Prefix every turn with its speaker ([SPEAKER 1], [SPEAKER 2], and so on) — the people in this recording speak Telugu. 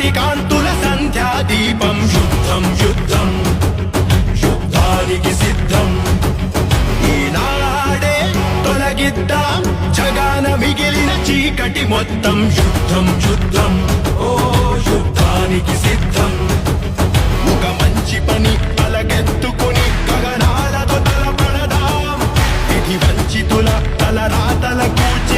[SPEAKER 1] కోటి కాంతుల సంధ్యా దీపం యుద్ధం యుద్ధం యుద్ధానికి సిద్ధం ఈనాడే తొలగిద్దాం జగాన మిగిలిన చీకటి మొత్తం యుద్ధం యుద్ధం ఓ యుద్ధానికి సిద్ధం ఒక మంచి పని తలకెత్తుకుని గగనాలతో తలపడదాం విధి వంచితుల తలరాతల కూర్చ